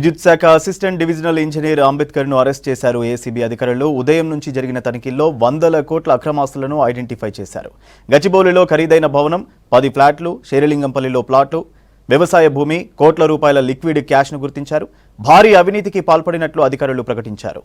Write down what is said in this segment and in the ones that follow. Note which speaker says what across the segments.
Speaker 1: విద్యుత్ శాఖ assistant divisional engineer అంబేద్కర్ను arrest చేశారు ఏసీబీ అధికారులు. ఉదయం నుంచి జరిగిన తనిఖీల్లో వందల కోట్ల అక్రమాస్తులను ఐడెంటిఫై చేశారు. గచ్చిబౌలిలో ఖరీదైన భవనం, 10 ఫ్లాట్లు, శేరిలింగంపల్లిలో ప్లాటు, వ్యవసాయ భూమి, కోట్ల రూపాయల లిక్విడ్ క్యాష్ను గుర్తించారు. భారీ అవినీతికి పాల్పడినట్లు అధికారులు ప్రకటించారు.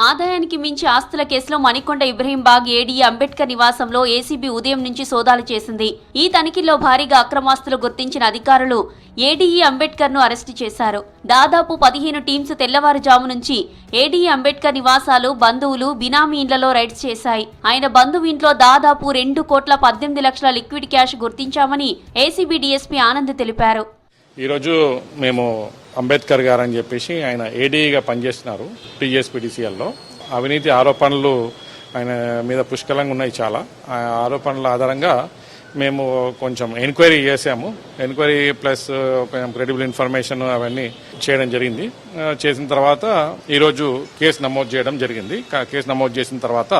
Speaker 2: ఆదాయానికి మించి ఆస్తుల కేసులో మణికొండ ఇబ్రహీంబాగ్ ఏడీ అంబేద్కర్ నివాసంలో ఏసీబీ ఉదయం నుంచి సోదాలు చేసింది. ఈ తనిఖీల్లో భారీగా అక్రమాస్తులు గుర్తించిన అధికారులు ఏడీఈ అంబేద్కర్ ను అరెస్టు చేశారు. దాదాపు 15 టీమ్స్ తెల్లవారుజాము నుంచి ఏడీఈ అంబేద్కర్ నివాసాలు, బంధువులు, బినామీ ఇండ్లలో రైడ్స్ చేశాయి. ఆయన బంధువు ఇంట్లో దాదాపు 2,18,00,000 లిక్విడ్ క్యాష్ గుర్తించామని ఏసీబీ డీఎస్పీ ఆనంద్ తెలిపారు.
Speaker 3: ఈరోజు మేము అంబేద్కర్ గారు అని చెప్పేసి ఆయన ఏడీగా పనిచేస్తున్నారు టీఎస్పీడీసీఎల్లో. అవినీతి ఆరోపణలు ఆయన మీద పుష్కలంగా ఉన్నాయి. చాలా ఆరోపణల ఆధారంగా మేము కొంచెం ఎంక్వైరీ చేసాము. ఎంక్వైరీ ప్లస్ కొంచెం క్రెడిబుల్ ఇన్ఫర్మేషన్ అవన్నీ చేయడం జరిగింది. చేసిన తర్వాత ఈరోజు కేసు నమోదు చేయడం జరిగింది. కేసు నమోదు చేసిన తర్వాత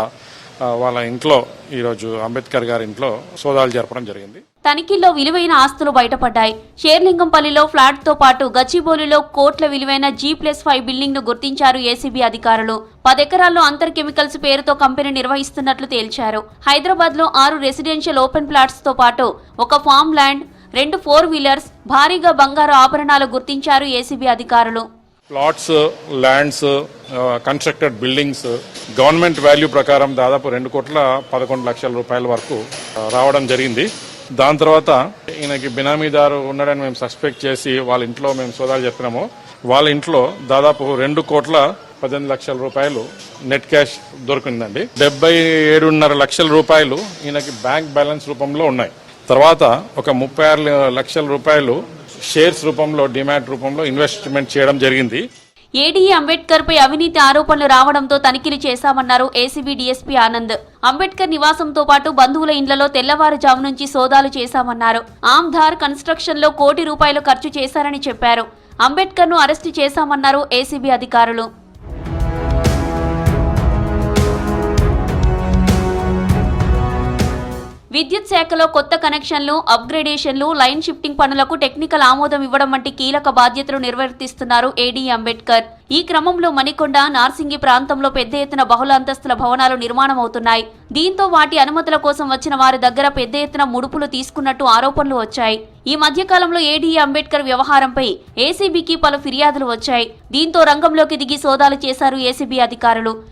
Speaker 3: వాళ్ళ ఇంట్లో ఈరోజు అంబేద్కర్ గారి ఇంట్లో సోదాలు జరపడం జరిగింది.
Speaker 2: తనిఖీల్లో విలువైన ఆస్తులు బయటపడ్డాయి. షేర్లింగంపల్లిలో ఫ్లాట్ తో పాటు గచ్చిబౌలిలో కోట్ల విలువైన G+5 బిల్డింగ్ ను గుర్తించారు ఏసీబీ అధికారులు. 10 ఎకరాల్లో అంతర్ కెమికల్స్ పేరుతో కంపెనీ నిర్వహిస్తున్నట్లు తేల్చారు. హైదరాబాద్ లో 6 రెసిడెన్షియల్ ఓపెన్ ప్లాట్స్ తో పాటు ఒక ఫామ్ ల్యాండ్, 2 4 వీలర్స్, భారీగా బంగారు ఆభరణాలు గుర్తించారు ఏసీబీ అధికారులు.
Speaker 3: Plots, lands, constructed buildings government value ప్రకారం దాదాపు 2,11,00,000 రూపాయల వరకు రావడం జరిగింది. దాని తర్వాత ఈయనకి బినామీదారు ఉన్నాడని మేము సస్పెక్ట్ చేసి వాళ్ళ ఇంట్లో మేము సోదాలు చెప్పినాము. వాళ్ళ ఇంట్లో దాదాపు 2,18,00,000 రూపాయలు నెట్ క్యాష్ దొరికిందండి. 77.5 లక్షల రూపాయలు ఈయనకి బ్యాంక్ బ్యాలెన్స్ రూపంలో ఉన్నాయి. తర్వాత ఒక 36 లక్షల రూపాయలు షేర్స్ రూపంలో, డిమాట్ రూపంలో ఇన్వెస్ట్మెంట్ చేయడం జరిగింది.
Speaker 2: ఏడీఈ అంబేద్కర్ పై అవినీతి ఆరోపణలు రావడంతో తనిఖీలు చేశామన్నారు ఏసీబీ డీఎస్పీ ఆనంద్. అంబేద్కర్ నివాసంతో పాటు బంధువుల ఇండ్లలో తెల్లవారుజాము నుంచి సోదాలు చేశామన్నారు. ఆమ్ధార్ కన్స్ట్రక్షన్ లో ₹1 కోటి ఖర్చు చేశారని చెప్పారు. అంబేద్కర్ ను అరెస్టు చేశామన్నారు ఏసీబీ అధికారులు. విద్యుత్ శాఖలో కొత్త కనెక్షన్లు, అప్గ్రేడేషన్లు, లైన్ షిఫ్టింగ్ పనులకు టెక్నికల్ ఆమోదం ఇవ్వడం వంటి కీలక బాధ్యతలు నిర్వర్తిస్తున్నారు ఏడీ అంబేద్కర్. ఈ క్రమంలో మణికొండ, నార్సింగి ప్రాంతంలో పెద్ద ఎత్తున బహుళ అంతస్తుల భవనాలు నిర్మాణమవుతున్నాయి. దీంతో వాటి అనుమతుల కోసం వచ్చిన వారి దగ్గర పెద్ద ఎత్తున ముడుపులు తీసుకున్నట్టు ఆరోపణలు వచ్చాయి. ఈ మధ్యకాలంలో ఏడీ అంబేద్కర్ వ్యవహారంపై ఏసీబీకి పలు ఫిర్యాదులు వచ్చాయి. దీంతో రంగంలోకి దిగి సోదాలు చేశారు ఏసీబీ అధికారులు.